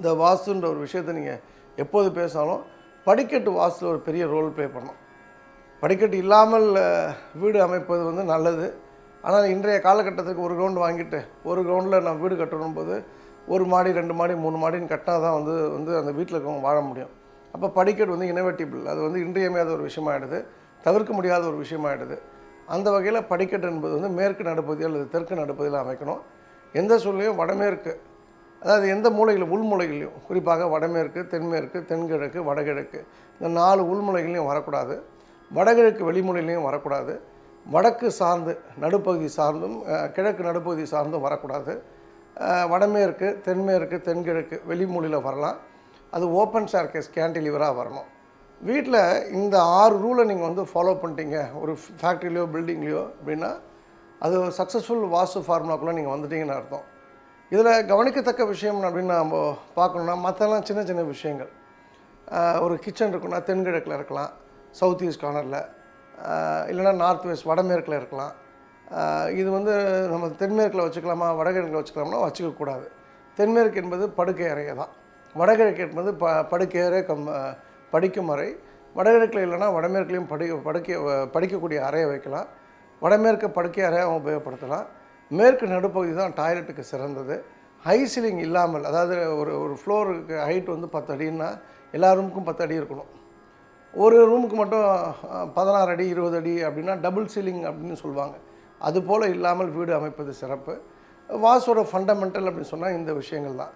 இந்த வாஸ்துன்ற ஒரு விஷயத்தை நீங்கள் எப்போது பேசினாலும் படிக்கட்டு வாஸ்துல ஒரு பெரிய ரோல் ப்ளே பண்ணும். படிக்கட்டு இல்லாமல் வீடு அமைப்பது வந்து நல்லது. ஆனால் இன்றைய காலகட்டத்துக்கு ஒரு கிரவுண்டு வாங்கிட்டு ஒரு கிரவுண்டில் நான் வீடு கட்டணும் போது ஒரு மாடி 2 மாடி 3 மாடின்னு கட்டினா தான் வந்து அந்த வீட்டில் இருக்கவங்க வாழ முடியும். அப்போ படிக்கட்டு வந்து இனோவேட்டிபிள், அது வந்து இன்றியமையாத ஒரு விஷயமாகிடுது, தவிர்க்க முடியாத ஒரு விஷயமாகிடுது. அந்த வகையில் படிக்கட்டு என்பது வந்து மேற்கு நடுப்பகுதியோ அல்லது தெற்கு நடுப்பகுதியில் அமைக்கணும். எந்த சூழ்நிலையும் வடமேற்கு, அதாவது எந்த மூலையிலும் உள்முலைகளையும், குறிப்பாக வடமேற்கு, தென்மேற்கு, தென்கிழக்கு, வடகிழக்கு, இந்த 4 உள்முலைகளையும் வரக்கூடாது. வடகிழக்கு வெளிமுனையிலையும் வரக்கூடாது. வடக்கு சார்ந்து நடுப்பகுதி சார்ந்தும் கிழக்கு நடுப்பகுதி சார்ந்தும் வரக்கூடாது. வடமேற்கு, தென்மேற்கு, தென்கிழக்கு வெளிமூலையில் வரலாம். அது ஓப்பன் ஸ்டேர்கேஸ் கேன்டிலிவராக வரணும். வீட்டில் இந்த 6 ரூலை நீங்கள் வந்து ஃபாலோ பண்ணிட்டீங்க ஒரு ஃபேக்ட்ரிலையோ பில்டிங்லேயோ அப்படின்னா, அது சக்ஸஸ்ஃபுல் வாஸ்து ஃபார்முலாக்குள்ளே நீங்கள் வந்துட்டீங்கன்னு அர்த்தம். இதில் கவனிக்கத்தக்க விஷயம் அப்படின்னு நம்ம பார்க்கணுன்னா, மற்றெல்லாம் சின்ன சின்ன விஷயங்கள். ஒரு கிச்சன் இருக்குன்னா தென்கிழக்கில் இருக்கலாம், சவுத் ஈஸ்ட் கார்னரில், இல்லைனா நார்த் வெஸ்ட் வடமேற்கில் இருக்கலாம். இது வந்து நம்ம தென்மேற்கில் வச்சுக்கலாமா வடகிழக்கில் வச்சுக்கலாம்னா வச்சுக்கக்கூடாது. தென்மேற்கு என்பது படுக்கை அறையை தான், வடகிழக்கு என்பது படுக்கை அறை படிக்கும் அறை. வடகிழக்கில் இல்லைனா வடமேற்குலேயும் படிக்கக்கூடிய அறையை வைக்கலாம். வடமேற்கு படுக்கை அறையாக உபயோகப்படுத்தலாம். மேற்கு நடுப்பகுதி தான் டாய்லெட்டுக்கு சிறந்தது. ஹை சீலிங் இல்லாமல், அதாவது ஒரு ஃப்ளோருக்கு ஹைட் வந்து 10 அடின்னா எல்லா ரூமுக்கும் 10 அடி இருக்கணும். ஒரு ரூமுக்கு மட்டும் 16 அடி 20 அடி அப்படின்னா டபுள் சீலிங் அப்படின்னு சொல்லுவாங்க. அதுபோல் இல்லாமல் வீடு அமைப்பது சிறப்பு. வாஸ்துவோட ஃபண்டமெண்டல் அப்படின்னு சொன்னால் இந்த விஷயங்கள் தான்.